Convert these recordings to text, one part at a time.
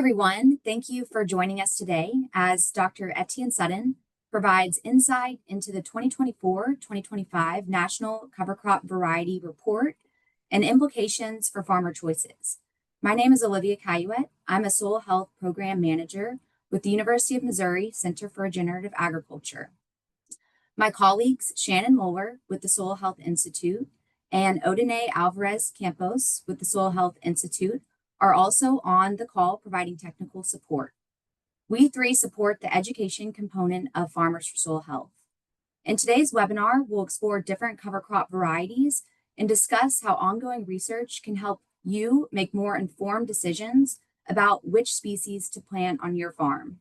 everyone. Thank you for joining us today as Dr. Etienne Sutton provides insight into the 2024-2025 National Cover Crop Variety Report and implications for farmer choices. My name is Olivia Cayuet. I'm a Soil Health Program Manager with the University of Missouri Center for Regenerative Agriculture. My colleagues Shannon Moeller with the Soil Health Institute and Odine Alvarez Campos with the Soil Health Institute are also on the call providing technical support. We three support the education component of Farmers for Soil Health. In today's webinar, we'll explore different cover crop varieties and discuss how ongoing research can help you make more informed decisions about which species to plant on your farm.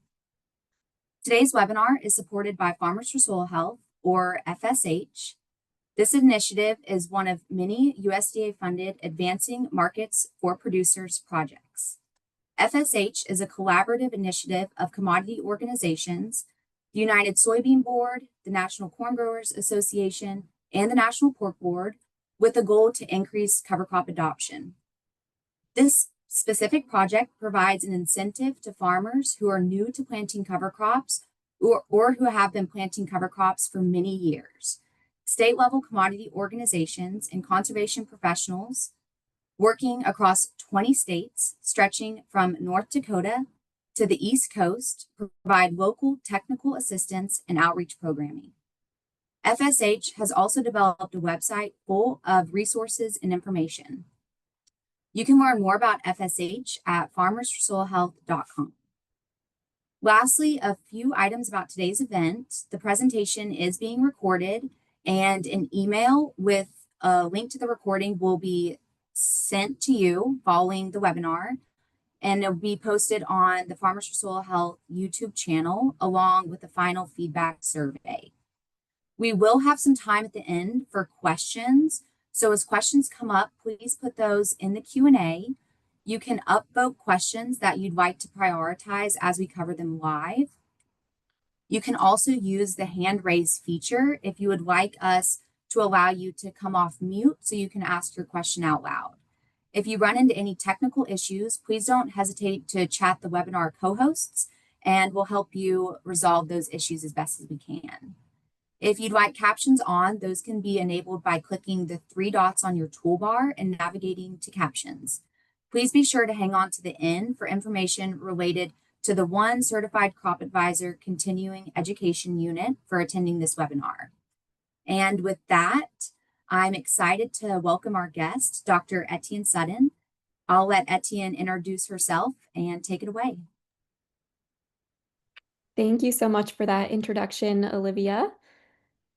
Today's webinar is supported by Farmers for Soil Health, or FSH. This initiative is one of many USDA-funded Advancing Markets for Producers projects. FSH is a collaborative initiative of commodity organizations, the United Soybean Board, the National Corn Growers Association, and the National Pork Board, with a goal to increase cover crop adoption. This specific project provides an incentive to farmers who are new to planting cover crops or who have been planting cover crops for many years. State-level commodity organizations and conservation professionals working across 20 states, stretching from North Dakota to the East Coast, provide local technical assistance and outreach programming. FSH has also developed a website full of resources and information. You can learn more about FSH at farmersforsoilhealth.com. Lastly, a few items about today's event. The presentation is being recorded, and an email with a link to the recording will be sent to you following the webinar, and it'll be posted on the Farmers for Soil Health YouTube channel along with the final feedback survey. We will have some time at the end for questions, so as questions come up, please put those in the Q&A. You can upvote questions that you'd like to prioritize as we cover them live. You can also use the hand raise feature if you would like us to allow you to come off mute so you can ask your question out loud. If you run into any technical issues, please don't hesitate to chat the webinar co-hosts, and we'll help you resolve those issues as best as we can. If you'd like captions on, those can be enabled by clicking the three dots on your toolbar and navigating to captions. Please be sure to hang on to the end for information related to the One Certified Crop Advisor Continuing Education Unit for attending this webinar. And with that, I'm excited to welcome our guest, Dr. Etienne Sutton. I'll let Etienne introduce herself and take it away. Thank you so much for that introduction, Olivia.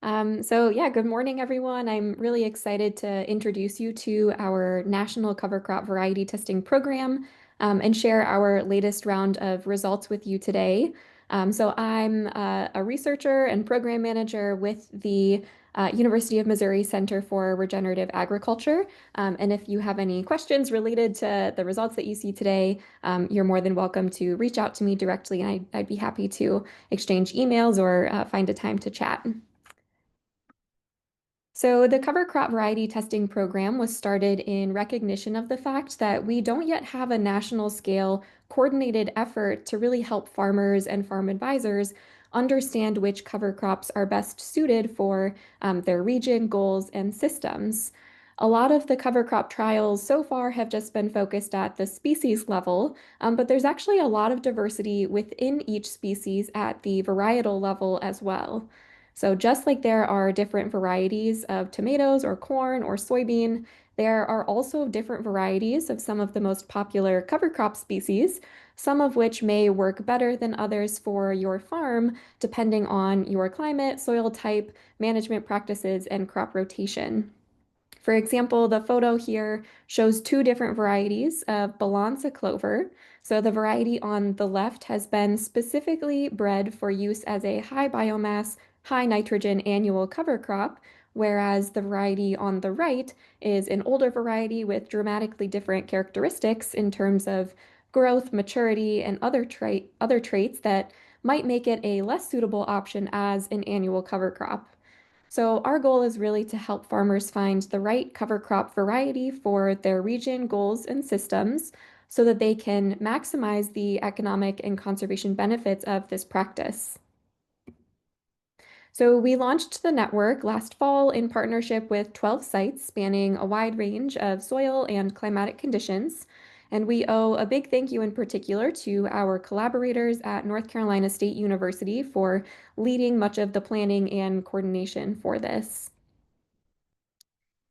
Good morning, everyone. I'm really excited to introduce you to our National Cover Crop Variety Testing Program and share our latest round of results with you today. I'm a researcher and program manager with the University of Missouri Center for Regenerative Agriculture. And if you have any questions related to the results that you see today, you're more than welcome to reach out to me directly, and I'd be happy to exchange emails or find a time to chat. So the cover crop variety testing program was started in recognition of the fact that we don't yet have a national scale coordinated effort to really help farmers and farm advisors understand which cover crops are best suited for their region, goals, and systems. A lot of the cover crop trials so far have just been focused at the species level, but there's actually a lot of diversity within each species at the varietal level as well. So just like there are different varieties of tomatoes or corn or soybean, there are also different varieties of some of the most popular cover crop species, some of which may work better than others for your farm, depending on your climate, soil type, management practices, and crop rotation. For example, the photo here shows two different varieties of Balanza clover. So the variety on the left has been specifically bred for use as a high biomass, high nitrogen annual cover crop, whereas the variety on the right is an older variety with dramatically different characteristics in terms of growth, maturity, and other traits that might make it a less suitable option as an annual cover crop. So our goal is really to help farmers find the right cover crop variety for their region, goals, and systems, so that they can maximize the economic and conservation benefits of this practice. So we launched the network last fall in partnership with 12 sites spanning a wide range of soil and climatic conditions. And we owe a big thank you in particular to our collaborators at North Carolina State University for leading much of the planning and coordination for this.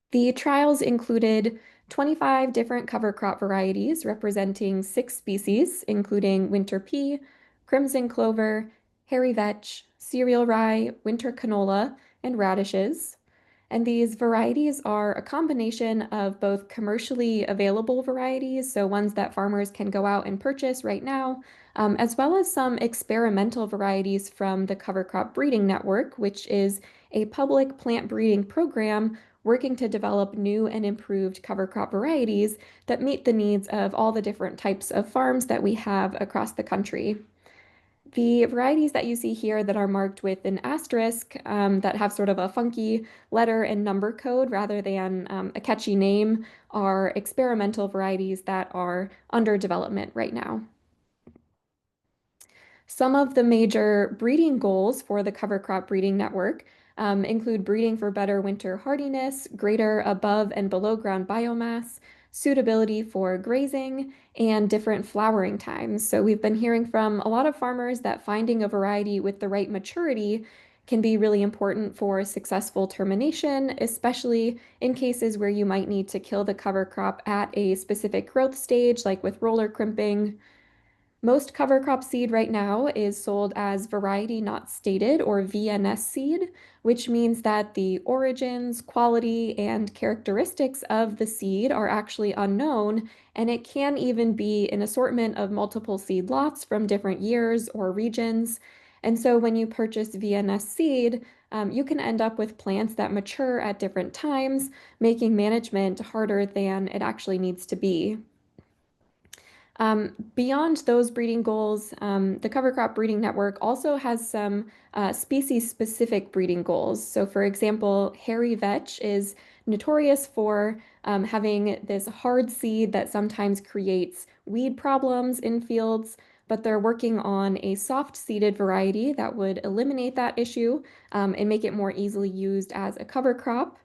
The trials included 25 different cover crop varieties representing 6 species, including winter pea, crimson clover, hairy vetch, cereal rye, winter canola, and radishes. And these varieties are a combination of both commercially available varieties, so ones that farmers can go out and purchase right now, as well as some experimental varieties from the Cover Crop Breeding Network, which is a public plant breeding program working to develop new and improved cover crop varieties that meet the needs of all the different types of farms that we have across the country. The varieties that you see here that are marked with an asterisk that have sort of a funky letter and number code rather than a catchy name are experimental varieties that are under development right now. Some of the major breeding goals for the cover crop breeding network include breeding for better winter hardiness, greater above and below ground biomass, suitability for grazing, and different flowering times. So we've been hearing from a lot of farmers that finding a variety with the right maturity can be really important for successful termination, especially in cases where you might need to kill the cover crop at a specific growth stage, like with roller crimping. Most cover crop seed right now is sold as variety not stated or VNS seed, which means that the origins, quality, and characteristics of the seed are actually unknown, and it can even be an assortment of multiple seed lots from different years or regions. And so when you purchase VNS seed, you can end up with plants that mature at different times, making management harder than it actually needs to be. Beyond those breeding goals, the cover crop breeding network also has some species-specific breeding goals. So, for example, hairy vetch is notorious for having this hard seed that sometimes creates weed problems in fields, but they're working on a soft-seeded variety that would eliminate that issue and make it more easily used as a cover crop.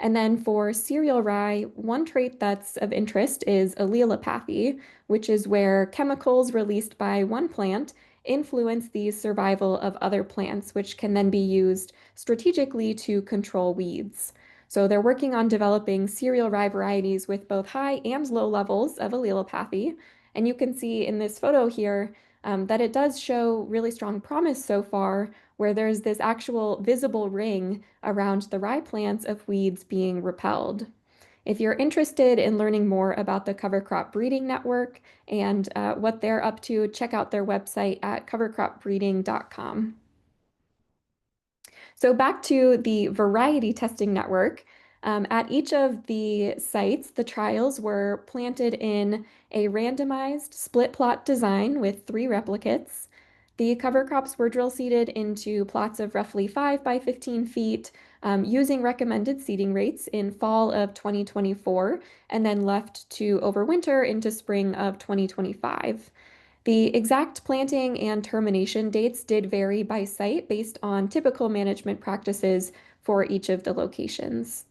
And then for cereal rye, one trait that's of interest is allelopathy, which is where chemicals released by one plant influence the survival of other plants, which can then be used strategically to control weeds. So they're working on developing cereal rye varieties with both high and low levels of allelopathy. And you can see in this photo here that it does show really strong promise so far, where there's this actual visible ring around the rye plants of weeds being repelled. If you're interested in learning more about the Cover Crop Breeding Network and what they're up to, check out their website at covercropbreeding.com. So back to the variety testing network. At each of the sites, the trials were planted in a randomized split plot design with 3 replicates. The cover crops were drill seeded into plots of roughly 5 by 15 feet using recommended seeding rates in fall of 2024 and then left to overwinter into spring of 2025. The exact planting and termination dates did vary by site based on typical management practices for each of the locations.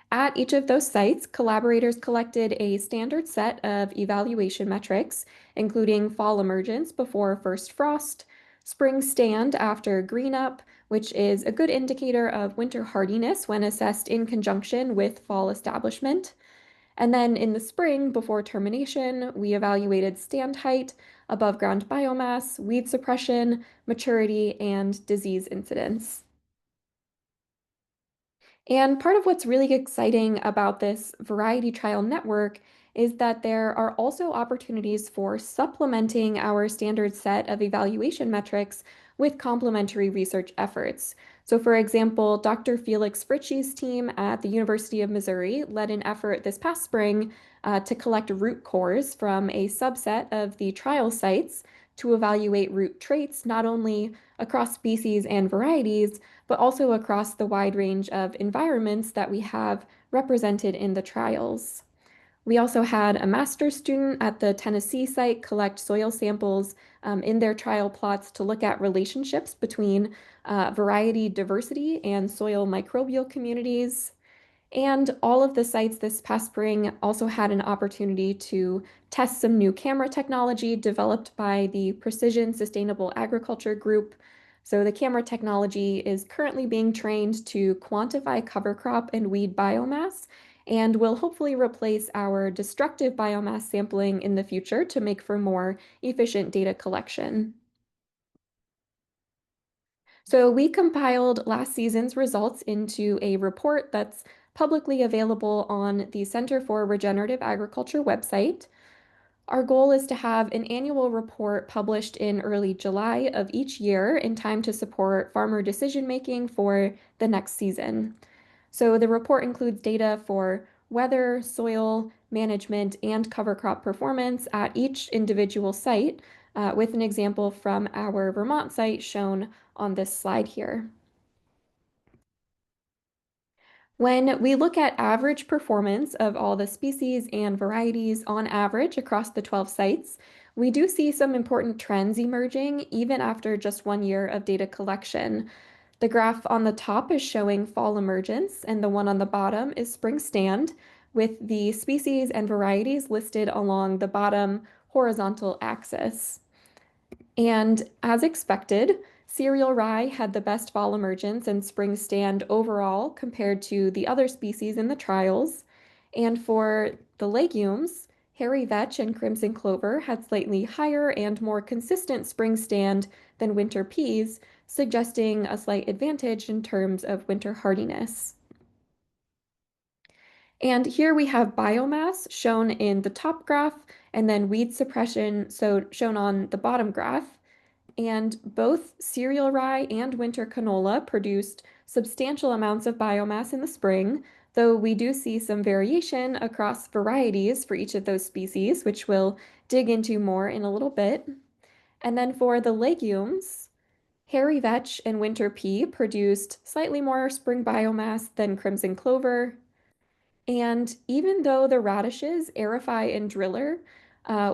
At each of those sites, collaborators collected a standard set of evaluation metrics, including fall emergence before first frost, spring stand after green up, which is a good indicator of winter hardiness when assessed in conjunction with fall establishment. And then in the spring, before termination, we evaluated stand height, above ground biomass, weed suppression, maturity, and disease incidence. And part of what's really exciting about this variety trial network is that there are also opportunities for supplementing our standard set of evaluation metrics with complementary research efforts. So, for example, Dr. Felix Fritschie's team at the University of Missouri led an effort this past spring to collect root cores from a subset of the trial sites to evaluate root traits not only across species and varieties, but also across the wide range of environments that we have represented in the trials. We also had a master's student at the Tennessee site collect soil samples in their trial plots to look at relationships between variety diversity and soil microbial communities. And all of the sites this past spring also had an opportunity to test some new camera technology developed by the Precision Sustainable Agriculture Group. So the camera technology is currently being trained to quantify cover crop and weed biomass and will hopefully replace our destructive biomass sampling in the future to make for more efficient data collection. So we compiled last season's results into a report that's publicly available on the Center for Regenerative Agriculture website. Our goal is to have an annual report published in early July of each year in time to support farmer decision making for the next season. So the report includes data for weather, soil management, and cover crop performance at each individual site, with an example from our Vermont site shown on this slide here. When we look at average performance of all the species and varieties on average across the 12 sites, we do see some important trends emerging even after just 1 year of data collection. The graph on the top is showing fall emergence, and the one on the bottom is spring stand, with the species and varieties listed along the bottom horizontal axis. And as expected, cereal rye had the best fall emergence and spring stand overall compared to the other species in the trials. And for the legumes, hairy vetch and crimson clover had slightly higher and more consistent spring stand than winter peas, suggesting a slight advantage in terms of winter hardiness. And here we have biomass shown in the top graph and then weed suppression shown on the bottom graph. And both cereal rye and winter canola produced substantial amounts of biomass in the spring, though we do see some variation across varieties for each of those species, which we'll dig into more in a little bit. And then for the legumes, hairy vetch and winter pea produced slightly more spring biomass than crimson clover, and even though the radishes, Erify and Driller,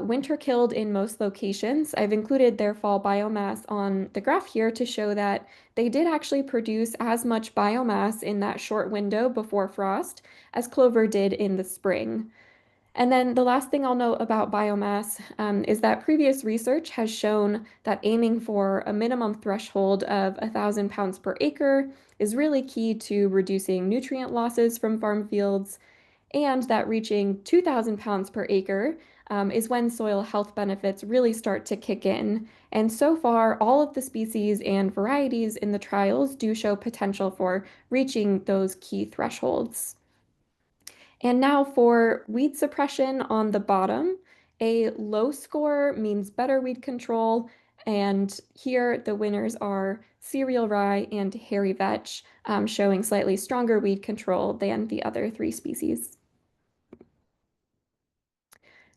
winter killed in most locations, I've included their fall biomass on the graph here to show that they did actually produce as much biomass in that short window before frost as clover did in the spring. And then the last thing I'll note about biomass is that previous research has shown that aiming for a minimum threshold of 1,000 pounds per acre is really key to reducing nutrient losses from farm fields, and that reaching 2,000 pounds per acre is when soil health benefits really start to kick in. And so far, all of the species and varieties in the trials do show potential for reaching those key thresholds. And now for weed suppression on the bottom, a low score means better weed control. And here the winners are cereal rye and hairy vetch, showing slightly stronger weed control than the other three species.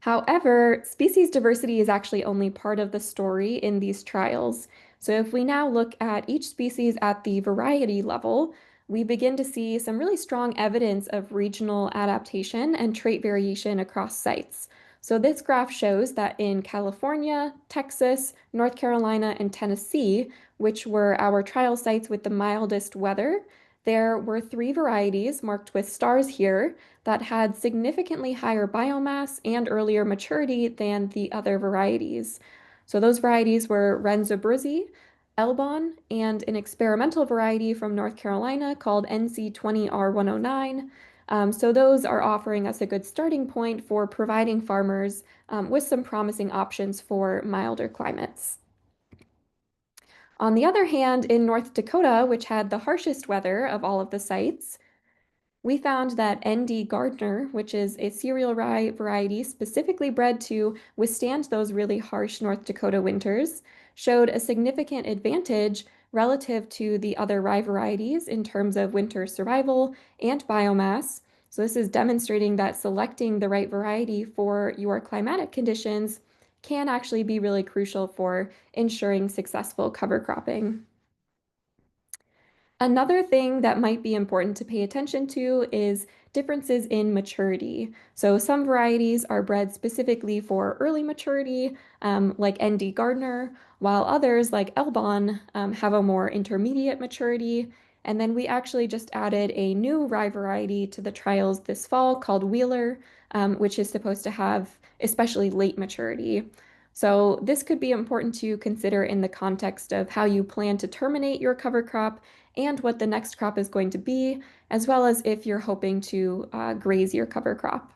However, species diversity is actually only part of the story in these trials. So if we now look at each species at the variety level, we begin to see some really strong evidence of regional adaptation and trait variation across sites. So this graph shows that in California, Texas, North Carolina, and Tennessee, which were our trial sites with the mildest weather, there were three varieties marked with stars here that had significantly higher biomass and earlier maturity than the other varieties. So those varieties were Renza Brizzi, Elbon, and an experimental variety from North Carolina called NC20R109. So those are offering us a good starting point for providing farmers with some promising options for milder climates. On the other hand, in North Dakota, which had the harshest weather of all of the sites, we found that ND Gardner, which is a cereal rye variety specifically bred to withstand those really harsh North Dakota winters, showed a significant advantage relative to the other rye varieties in terms of winter survival and biomass. So this is demonstrating that selecting the right variety for your climatic conditions can actually be really crucial for ensuring successful cover cropping. Another thing that might be important to pay attention to is differences in maturity. So some varieties are bred specifically for early maturity, like ND Gardner, while others, like Elbon, have a more intermediate maturity. And then we actually just added a new rye variety to the trials this fall called Wheeler, which is supposed to have especially late maturity. So this could be important to consider in the context of how you plan to terminate your cover crop and what the next crop is going to be, as well as if you're hoping to graze your cover crop.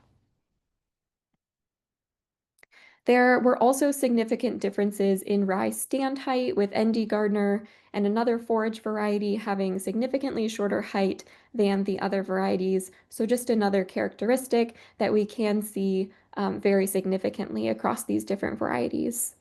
There were also significant differences in rye stand height, with ND Gardner and another forage variety having significantly shorter height than the other varieties. So just another characteristic that we can see very significantly across these different varieties.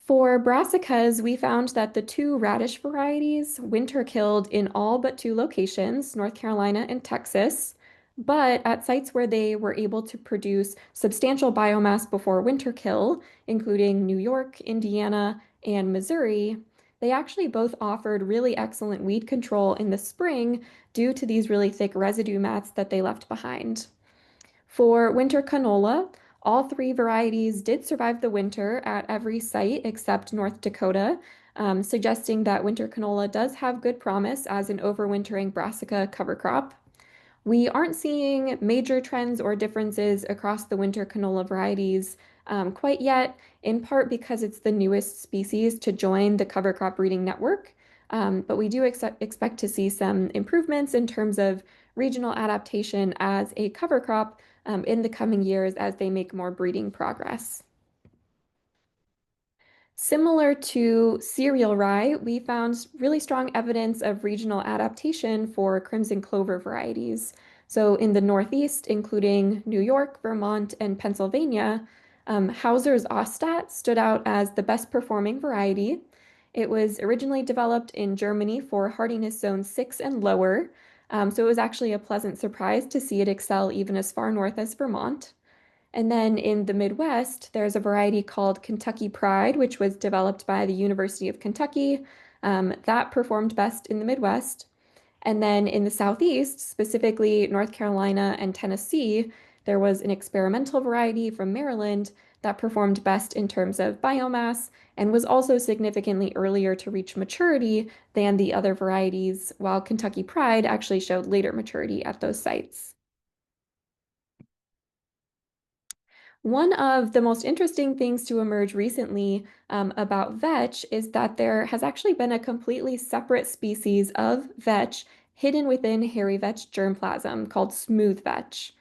For brassicas, we found that the two radish varieties winter killed in all but two locations, North Carolina and Texas. But at sites where they were able to produce substantial biomass before winter kill, including New York, Indiana, and Missouri, they actually both offered really excellent weed control in the spring due to these really thick residue mats that they left behind. For winter canola, all three varieties did survive the winter at every site except North Dakota, suggesting that winter canola does have good promise as an overwintering brassica cover crop. We aren't seeing major trends or differences across the winter canola varieties quite yet, in part because it's the newest species to join the cover crop breeding network. But we do expect to see some improvements in terms of regional adaptation as a cover crop in the coming years as they make more breeding progress. Similar to cereal rye, we found really strong evidence of regional adaptation for crimson clover varieties. So in the Northeast, including New York, Vermont, and Pennsylvania, Hauser's Ostat stood out as the best performing variety. It was originally developed in Germany for hardiness zone 6 and lower, so it was actually a pleasant surprise to see it excel even as far north as Vermont. And then in the Midwest, there's a variety called Kentucky Pride, which was developed by the University of Kentucky. That performed best in the Midwest. And then in the Southeast, specifically North Carolina and Tennessee, there was an experimental variety from Maryland that performed best in terms of biomass and was also significantly earlier to reach maturity than the other varieties, while Kentucky Pride actually showed later maturity at those sites. One of the most interesting things to emerge recently about vetch is that there has actually been a completely separate species of vetch hidden within hairy vetch germplasm called smooth vetch.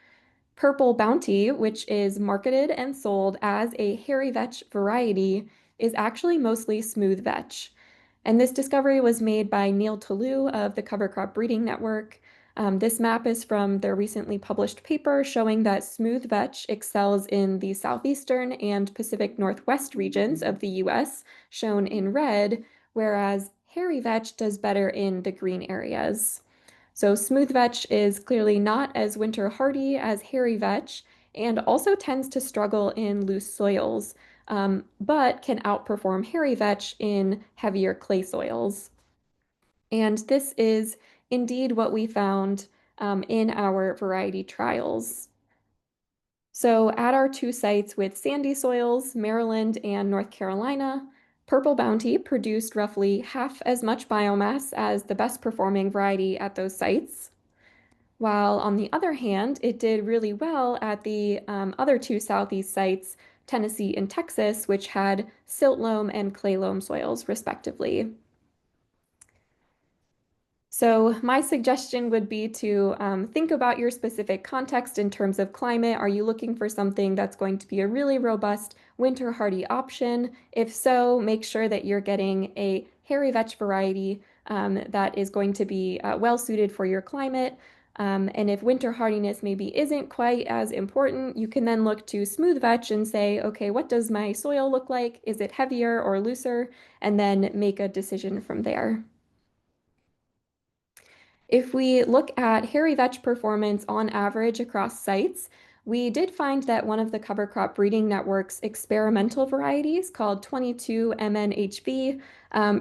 Purple Bounty, which is marketed and sold as a hairy vetch variety, is actually mostly smooth vetch. And this discovery was made by Neil Toulouse of the Cover Crop Breeding Network. This map is from their recently published paper showing that smooth vetch excels in the southeastern and Pacific Northwest regions of the US, shown in red, whereas hairy vetch does better in the green areas. So smooth vetch is clearly not as winter hardy as hairy vetch and also tends to struggle in loose soils, but can outperform hairy vetch in heavier clay soils. And this is indeed what we found in our variety trials. So at our two sites with sandy soils, Maryland and North Carolina, Purple Bounty produced roughly half as much biomass as the best performing variety at those sites. While on the other hand, it did really well at the other two southeast sites, Tennessee and Texas, which had silt loam and clay loam soils, respectively. So my suggestion would be to think about your specific context in terms of climate. Are you looking for something that's going to be a really robust winter hardy option? If so, make sure that you're getting a hairy vetch variety that is going to be well suited for your climate. And if winter hardiness maybe isn't quite as important, you can then look to smooth vetch and say, okay, what does my soil look like? Is it heavier or looser? And then make a decision from there. If we look at hairy vetch performance on average across sites, we did find that one of the cover crop breeding network's experimental varieties, called 22MNHV,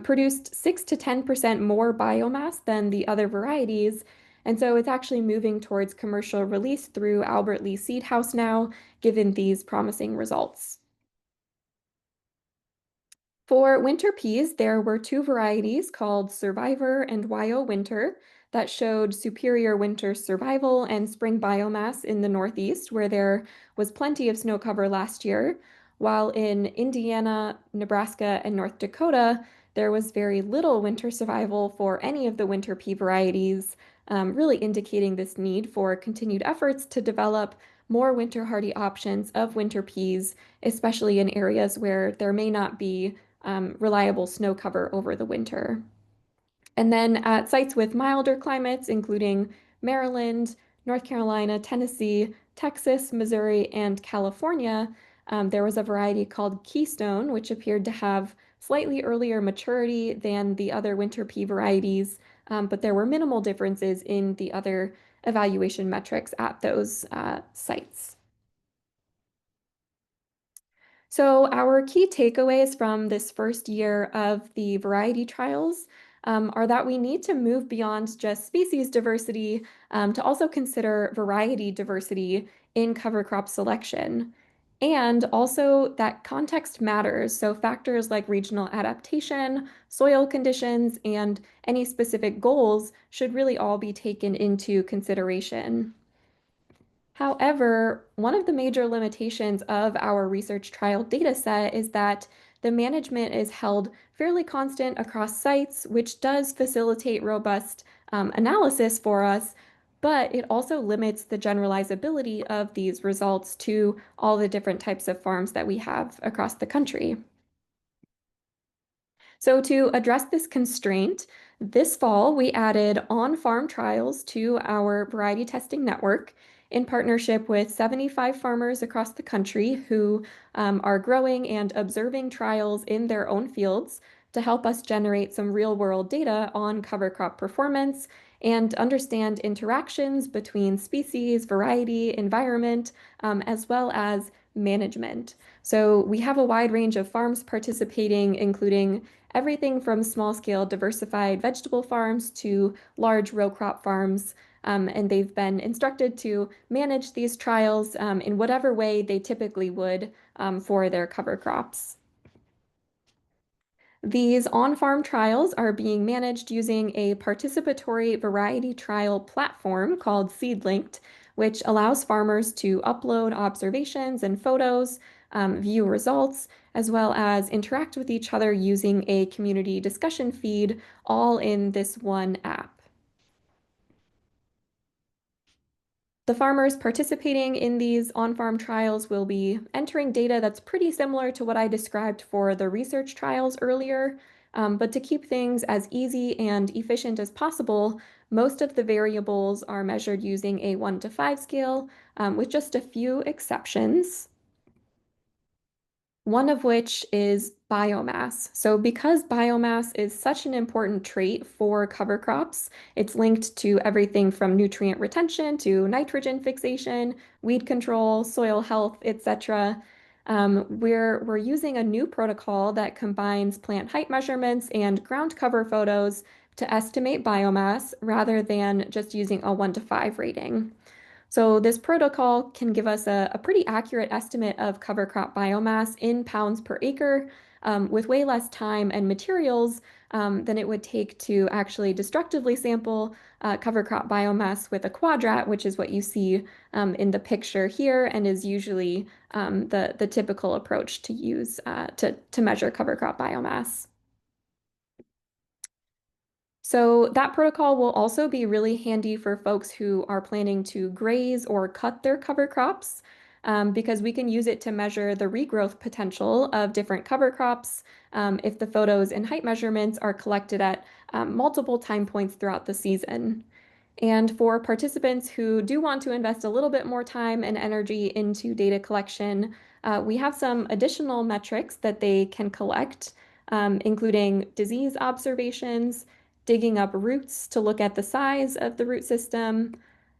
produced 6 to 10% more biomass than the other varieties. And so it's actually moving towards commercial release through Albert Lee Seed House now, given these promising results. For winter peas, there were two varieties called Survivor and YO Winter that showed superior winter survival and spring biomass in the Northeast, where there was plenty of snow cover last year, while in Indiana, Nebraska, and North Dakota, there was very little winter survival for any of the winter pea varieties, really indicating this need for continued efforts to develop more winter hardy options of winter peas, especially in areas where there may not be reliable snow cover over the winter. And then at sites with milder climates, including Maryland, North Carolina, Tennessee, Texas, Missouri, and California, there was a variety called Keystone, which appeared to have slightly earlier maturity than the other winter pea varieties, but there were minimal differences in the other evaluation metrics at those sites. So, our key takeaways from this first year of the variety trials are that we need to move beyond just species diversity to also consider variety diversity in cover crop selection. And also that context matters. So, factors like regional adaptation, soil conditions, and any specific goals should really all be taken into consideration. However, one of the major limitations of our research trial data set is that the management is held fairly constant across sites, which does facilitate robust analysis for us, but it also limits the generalizability of these results to all the different types of farms that we have across the country. So, to address this constraint, this fall we added on farm trials to our variety testing network in partnership with 75 farmers across the country who are growing and observing trials in their own fields to help us generate some real world data on cover crop performance and understand interactions between species, variety, environment, as well as management. So, we have a wide range of farms participating, including everything from small-scale diversified vegetable farms to large row crop farms. And they've been instructed to manage these trials in whatever way they typically would for their cover crops. These on-farm trials are being managed using a participatory variety trial platform called SeedLinked, which allows farmers to upload observations and photos, view results, as well as interact with each other using a community discussion feed, all in this one app. The farmers participating in these on-farm trials will be entering data that's pretty similar to what I described for the research trials earlier. But to keep things as easy and efficient as possible, most of the variables are measured using a 1 to 5 scale, with just a few exceptions. One of which is biomass. So, because biomass is such an important trait for cover crops, it's linked to everything from nutrient retention to nitrogen fixation, weed control, soil health, etc. We're using a new protocol that combines plant height measurements and ground cover photos to estimate biomass rather than just using a 1 to 5 rating. So this protocol can give us a pretty accurate estimate of cover crop biomass in pounds per acre, with way less time and materials than it would take to actually destructively sample cover crop biomass with a quadrat, which is what you see in the picture here and is usually the typical approach to use to measure cover crop biomass. So that protocol will also be really handy for folks who are planning to graze or cut their cover crops, because we can use it to measure the regrowth potential of different cover crops if the photos and height measurements are collected at multiple time points throughout the season. And for participants who do want to invest a little bit more time and energy into data collection, we have some additional metrics that they can collect, including disease observations, digging up roots to look at the size of the root system,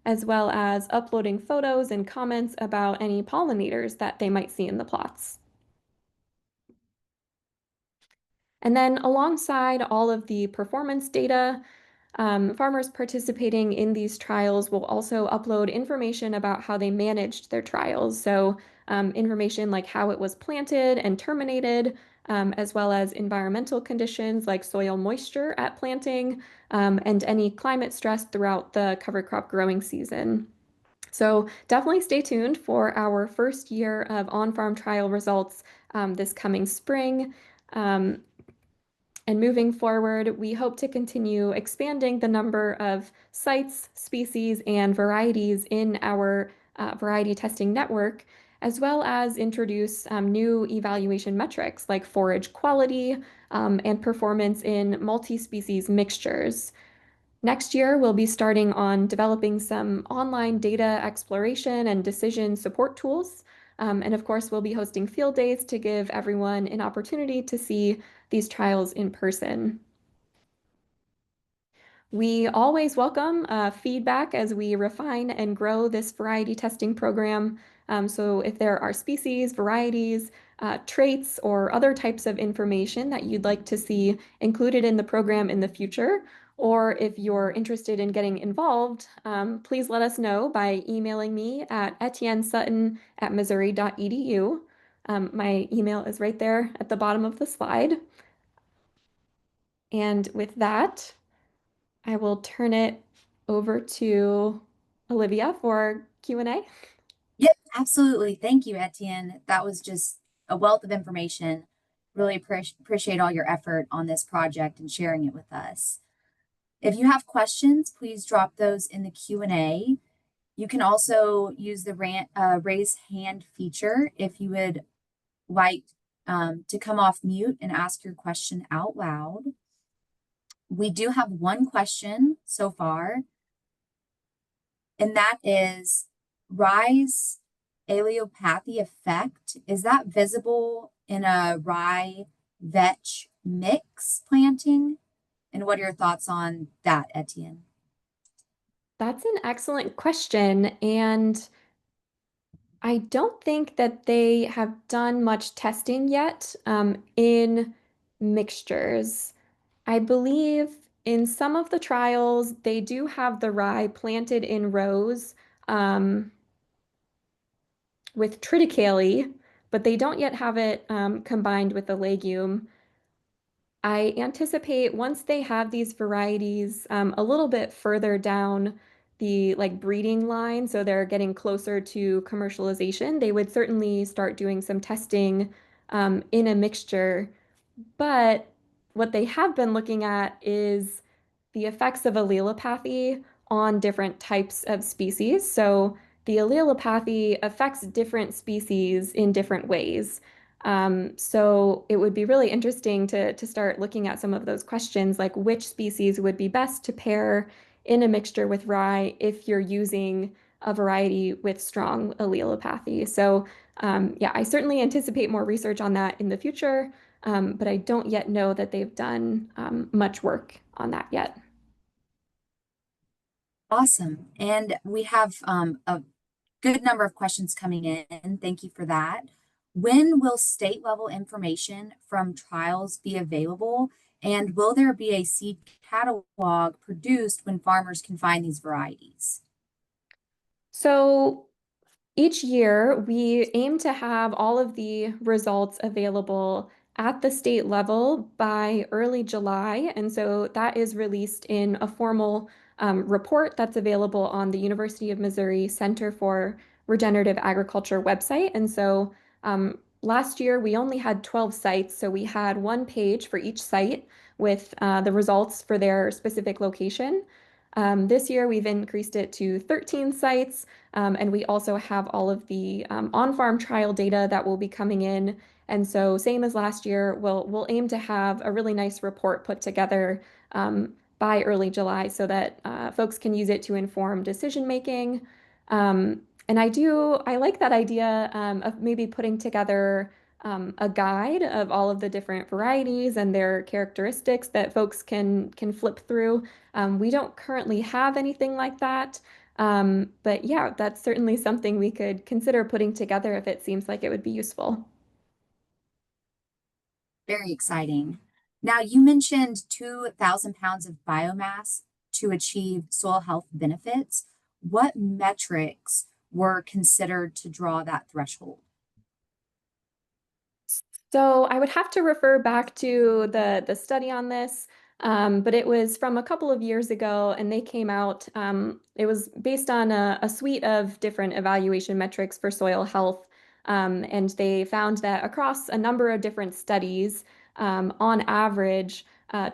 as well as uploading photos and comments about any pollinators that they might see in the plots. And then alongside all of the performance data, farmers participating in these trials will also upload information about how they managed their trials. So information like how it was planted and terminated, as well as environmental conditions like soil moisture at planting, and any climate stress throughout the cover crop growing season. So definitely stay tuned for our first year of on-farm trial results this coming spring. Um, and moving forward, we hope to continue expanding the number of sites, species, and varieties in our variety testing network, as well as introduce new evaluation metrics like forage quality and performance in multi-species mixtures. Next year, we'll be starting on developing some online data exploration and decision support tools. And of course, we'll be hosting field days to give everyone an opportunity to see these trials in person. We always welcome feedback as we refine and grow this variety testing program. So if there are species, varieties, traits, or other types of information that you'd like to see included in the program in the future, or if you're interested in getting involved, please let us know by emailing me at etiennesutton@missouri.edu. My email is right there at the bottom of the slide. And with that, I will turn it over to Olivia for Q&A. Yep, absolutely. Thank you, Etienne. That was just a wealth of information. Really appreciate all your effort on this project and sharing it with us. If you have questions, please drop those in the Q&A. You can also use the raise hand feature if you would like to come off mute and ask your question out loud. We do have one question so far, and that is rise allelopathy effect. Is that visible in a rye vetch mix planting? And what are your thoughts on that, Etienne? That's an excellent question. And I don't think that they have done much testing yet in mixtures. I believe in some of the trials, they do have the rye planted in rows um, with triticale, but they don't yet have it combined with the legume. I anticipate once they have these varieties a little bit further down the like breeding line, so they're getting closer to commercialization, they would certainly start doing some testing in a mixture. But what they have been looking at is the effects of allelopathy on different types of species. So the allelopathy affects different species in different ways. So it would be really interesting to start looking at some of those questions, like which species would be best to pair in a mixture with rye if you're using a variety with strong allelopathy. So yeah, I certainly anticipate more research on that in the future, but I don't yet know that they've done much work on that yet. Awesome. And we have a good number of questions coming in. Thank you for that. When will state level information from trials be available? And will there be a seed catalog produced when farmers can find these varieties? So each year, we aim to have all of the results available at the state level by early July. And so that is released in a formal report that's available on the University of Missouri Center for Regenerative Agriculture website. And so last year, we only had 12 sites. So we had one page for each site with the results for their specific location. This year, we've increased it to 13 sites. And we also have all of the on-farm trial data that will be coming in. And so same as last year, we'll aim to have a really nice report put together by early July so that folks can use it to inform decision making. And I like that idea of maybe putting together a guide of all of the different varieties and their characteristics that folks can flip through. We don't currently have anything like that. But yeah, that's certainly something we could consider putting together if it seems like it would be useful. Very exciting. Now, you mentioned 2,000 pounds of biomass to achieve soil health benefits. What metrics were considered to draw that threshold? So I would have to refer back to the study on this, but it was from a couple of years ago, and they came out. It was based on a suite of different evaluation metrics for soil health, and they found that across a number of different studies, on average,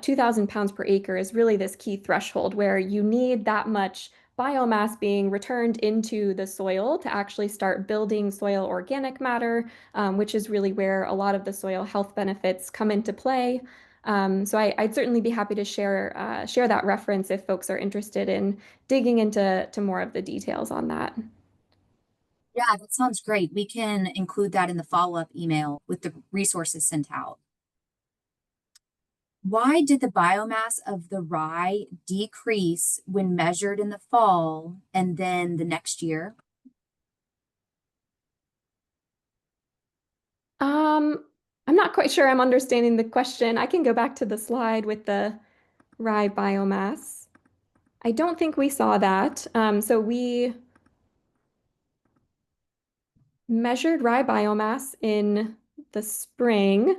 2,000 pounds per acre is really this key threshold where you need that much biomass being returned into the soil to actually start building soil organic matter, which is really where a lot of the soil health benefits come into play. So I'd certainly be happy to share that reference if folks are interested in digging into more of the details on that. Yeah, that sounds great. We can include that in the follow-up email with the resources sent out. Why did the biomass of the rye decrease when measured in the fall and then the next year? Um, I'm not quite sure I'm understanding the question. I can go back to the slide with the rye biomass. I don't think we saw that. So we measured rye biomass in the spring,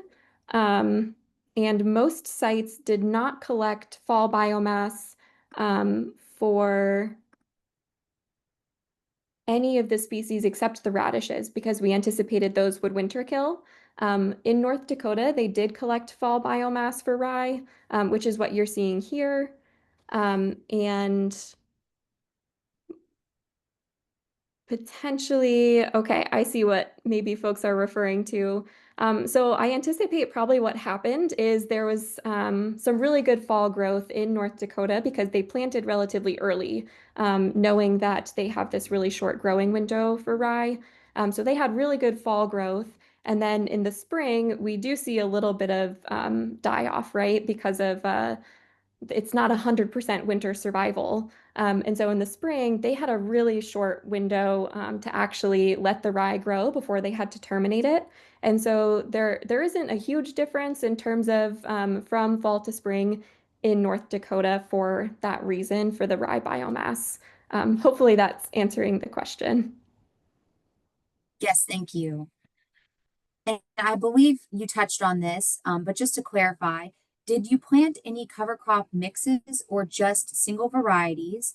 um, and most sites did not collect fall biomass for any of the species except the radishes because we anticipated those would winter kill. In North Dakota, they did collect fall biomass for rye, which is what you're seeing here. And potentially, okay, I see what maybe folks are referring to. So I anticipate probably what happened is there was some really good fall growth in North Dakota because they planted relatively early, knowing that they have this really short growing window for rye. So they had really good fall growth. And then in the spring, we do see a little bit of die off, right? Because of it's not 100% winter survival. And so in the spring, they had a really short window to actually let the rye grow before they had to terminate it. And so there isn't a huge difference in terms of from fall to spring in North Dakota for that reason for the rye biomass. Hopefully that's answering the question. Yes, thank you. And I believe you touched on this, but just to clarify, did you plant any cover crop mixes or just single varieties?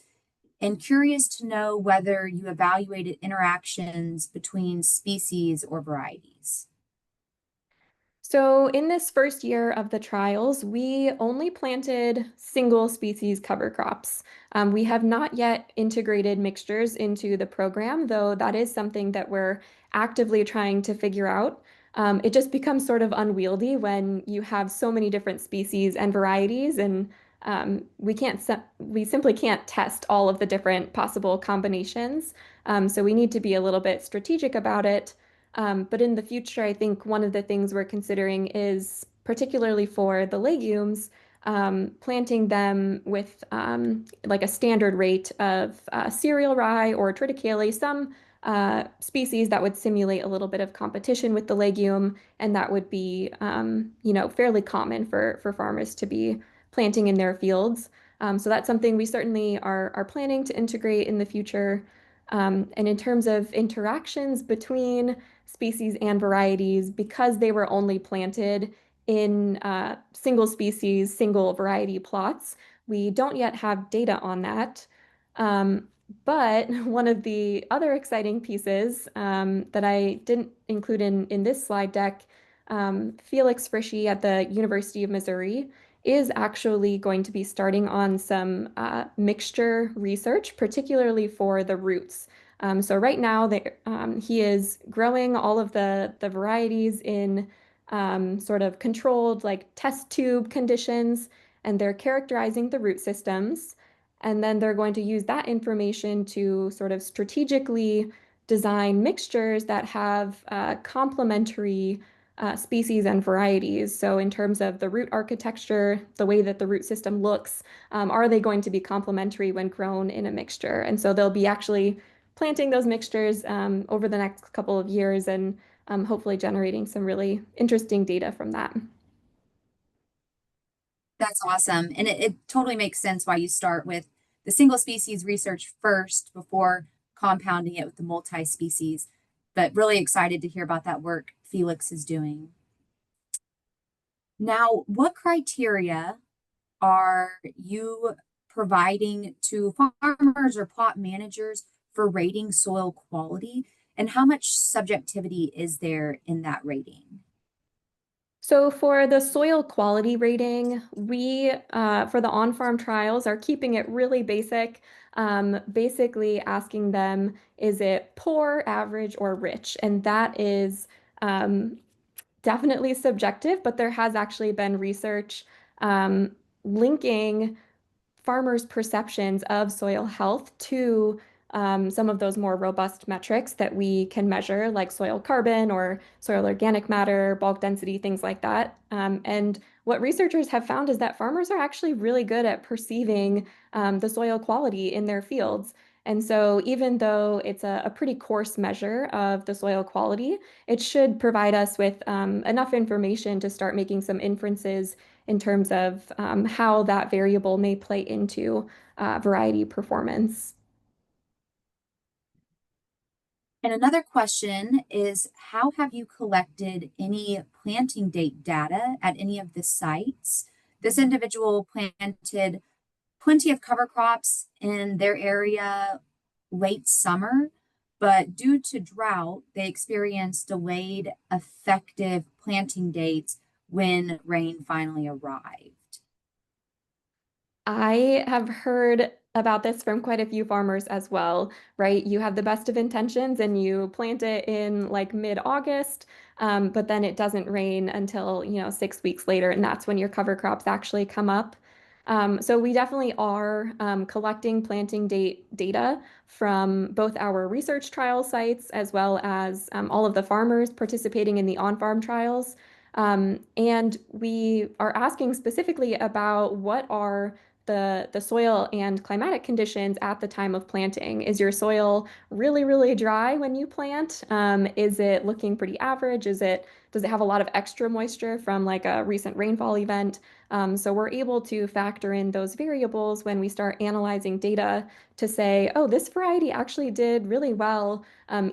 And curious to know whether you evaluated interactions between species or varieties. So in this first year of the trials, we only planted single species cover crops. We have not yet integrated mixtures into the program, though that is something that we're actively trying to figure out. It just becomes sort of unwieldy when you have so many different species and varieties, and we simply can't test all of the different possible combinations. So we need to be a little bit strategic about it. But in the future, I think one of the things we're considering is particularly for the legumes, planting them with like a standard rate of cereal rye or triticale, some species that would simulate a little bit of competition with the legume, and that would be, fairly common for farmers to be planting in their fields. So that's something we certainly are planning to integrate in the future. And in terms of interactions between species and varieties, because they were only planted in single species, single variety plots, we don't yet have data on that. Um, but one of the other exciting pieces that I didn't include in this slide deck, Felix Frischi at the University of Missouri is actually going to be starting on some mixture research, particularly for the roots. So right now, he is growing all of the varieties in sort of controlled like test tube conditions, and they're characterizing the root systems. And then they're going to use that information to sort of strategically design mixtures that have complementary species and varieties. So in terms of the root architecture, the way that the root system looks, are they going to be complementary when grown in a mixture? And so they'll be actually planting those mixtures over the next couple of years and hopefully generating some really interesting data from that. That's awesome. And it totally makes sense why you start with the single species research first before compounding it with the multi-species. But really excited to hear about that work Felix is doing. Now, what criteria are you providing to farmers or plot managers for rating soil quality? And how much subjectivity is there in that rating? So for the soil quality rating, we, for the on-farm trials, are keeping it really basic, basically asking them, is it poor, average, or rich? And that is definitely subjective, but there has actually been research um, linking farmers' perceptions of soil health to some of those more robust metrics that we can measure, like soil carbon or soil organic matter, bulk density, things like that. And what researchers have found is that farmers are actually really good at perceiving the soil quality in their fields. And so, even though it's a pretty coarse measure of the soil quality, it should provide us with enough information to start making some inferences in terms of how that variable may play into variety performance. And another question is, how have you collected any planting date data at any of the sites? This individual planted plenty of cover crops in their area late summer, but due to drought, they experienced delayed effective planting dates when rain finally arrived. I have heard about this from quite a few farmers as well, right? You have the best of intentions and you plant it in like mid-August, but then it doesn't rain until, 6 weeks later, and that's when your cover crops actually come up. So we definitely are collecting planting date data from both our research trial sites as well as all of the farmers participating in the on-farm trials. And we are asking specifically about what are the soil and climatic conditions at the time of planting. Is your soil really, really dry when you plant? Is it looking pretty average? Does it have a lot of extra moisture from like a recent rainfall event? So we're able to factor in those variables when we start analyzing data to say, oh, this variety actually did really well,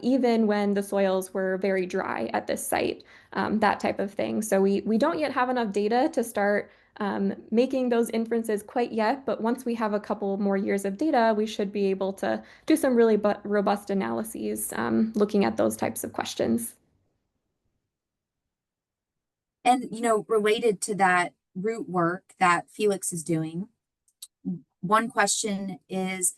even when the soils were very dry at this site, that type of thing. So we don't yet have enough data to start making those inferences quite yet, but once we have a couple more years of data, we should be able to do some really robust analyses looking at those types of questions. And, related to that root work that Felix is doing, one question is,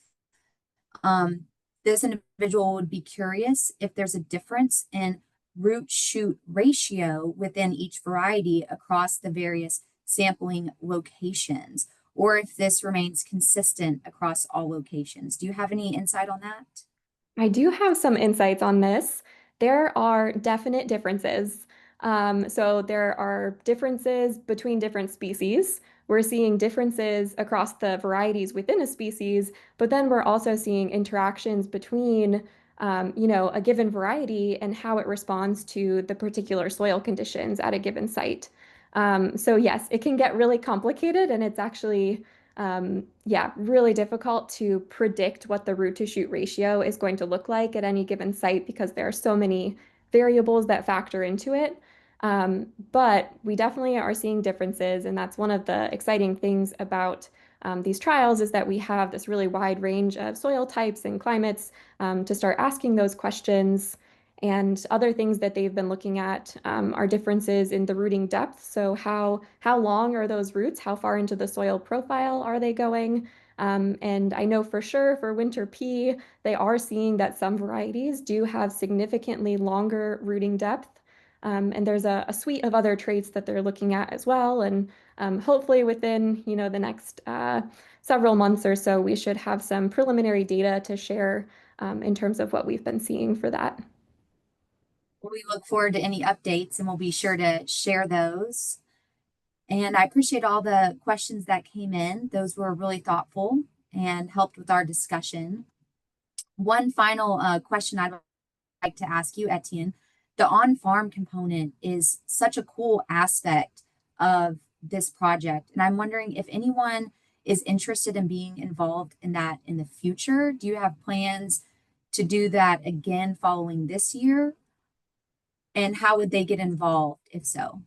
this individual would be curious if there's a difference in root shoot ratio within each variety across the various sampling locations, or if this remains consistent across all locations. Do you have any insight on that? I do have some insights on this. There are definite differences. So there are differences between different species. We're seeing differences across the varieties within a species, but then we're also seeing interactions between, a given variety and how it responds to the particular soil conditions at a given site. So yes, it can get really complicated, and it's actually yeah, really difficult to predict what the root to shoot ratio is going to look like at any given site because there are so many variables that factor into it. But we definitely are seeing differences, and that's one of the exciting things about these trials is that we have this really wide range of soil types and climates to start asking those questions. And other things that they've been looking at are differences in the rooting depth. So how long are those roots? How far into the soil profile are they going? And I know for sure for winter pea, they are seeing that some varieties do have significantly longer rooting depth. And there's a suite of other traits that they're looking at as well. And hopefully within, the next several months or so, we should have some preliminary data to share in terms of what we've been seeing for that. We look forward to any updates and we'll be sure to share those. And I appreciate all the questions that came in. Those were really thoughtful and helped with our discussion. One final question I'd like to ask you, Etienne. The on-farm component is such a cool aspect of this project. And I'm wondering if anyone is interested in being involved in that in the future. Do you have plans to do that again following this year? And how would they get involved if so?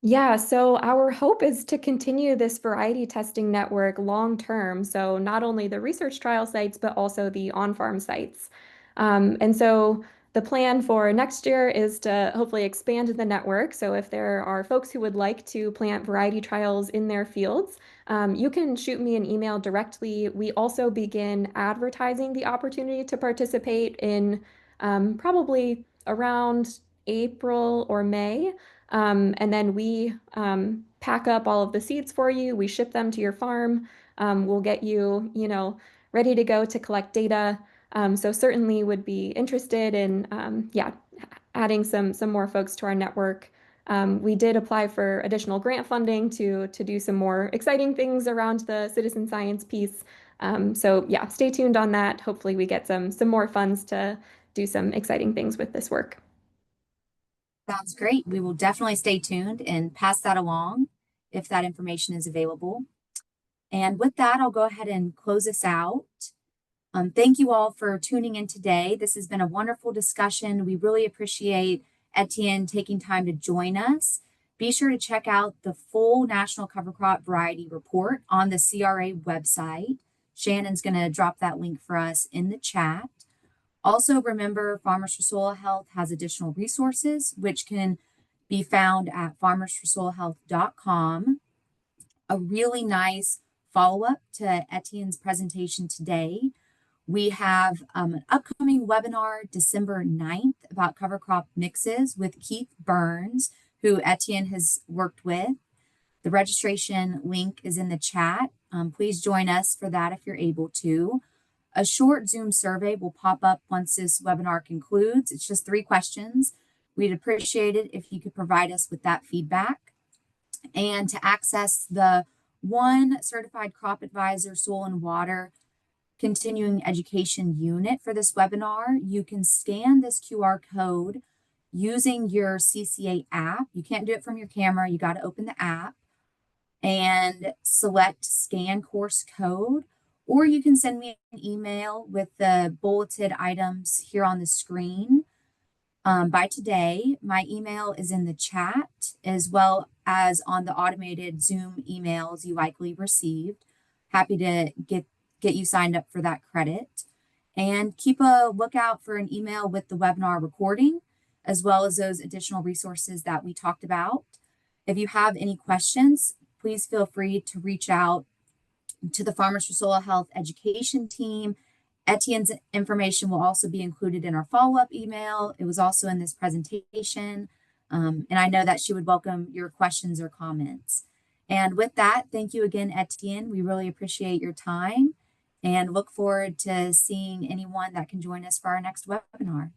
Yeah, so our hope is to continue this variety testing network long term. So, not only the research trial sites, but also the on farm sites. And so, the plan for next year is to hopefully expand the network. So, if there are folks who would like to plant variety trials in their fields, you can shoot me an email directly. We also begin advertising the opportunity to participate in probably around April or May. And then we pack up all of the seeds for you. We ship them to your farm. We'll get you, ready to go to collect data. So certainly would be interested in, yeah, adding some more folks to our network. We did apply for additional grant funding to do some more exciting things around the citizen science piece. So yeah, stay tuned on that. Hopefully we get some more funds to do some exciting things with this work. Sounds great. We will definitely stay tuned and pass that along if that information is available. And with that, I'll go ahead and close us out. Thank you all for tuning in today. This has been a wonderful discussion. We really appreciate Etienne taking time to join us. Be sure to check out the full National Cover Crop Variety Report on the CRA website. Shannon's going to drop that link for us in the chat. Also, remember, Farmers for Soil Health has additional resources, which can be found at farmersforsoilhealth.com. A really nice follow-up to Etienne's presentation today. We have an upcoming webinar December 9th about cover crop mixes with Keith Burns, who Etienne has worked with. The registration link is in the chat. Please join us for that if you're able to. A short Zoom survey will pop up once this webinar concludes. It's just 3 questions. We'd appreciate it if you could provide us with that feedback. And to access the one certified crop advisor soil and water continuing education unit for this webinar, you can scan this QR code using your CCA app. You can't do it from your camera. You got to open the app and select scan course code, or you can send me an email with the bulleted items here on the screen. By today, my email is in the chat as well as on the automated Zoom emails you likely received. Happy to get you signed up for that credit. And keep a lookout for an email with the webinar recording, as well as those additional resources that we talked about. If you have any questions, please feel free to reach out to the Farmers for Soil Health education team. Etienne's information will also be included in our follow-up email. It was also in this presentation. And I know that she would welcome your questions or comments. And with that, thank you again, Etienne. We really appreciate your time and look forward to seeing anyone that can join us for our next webinar.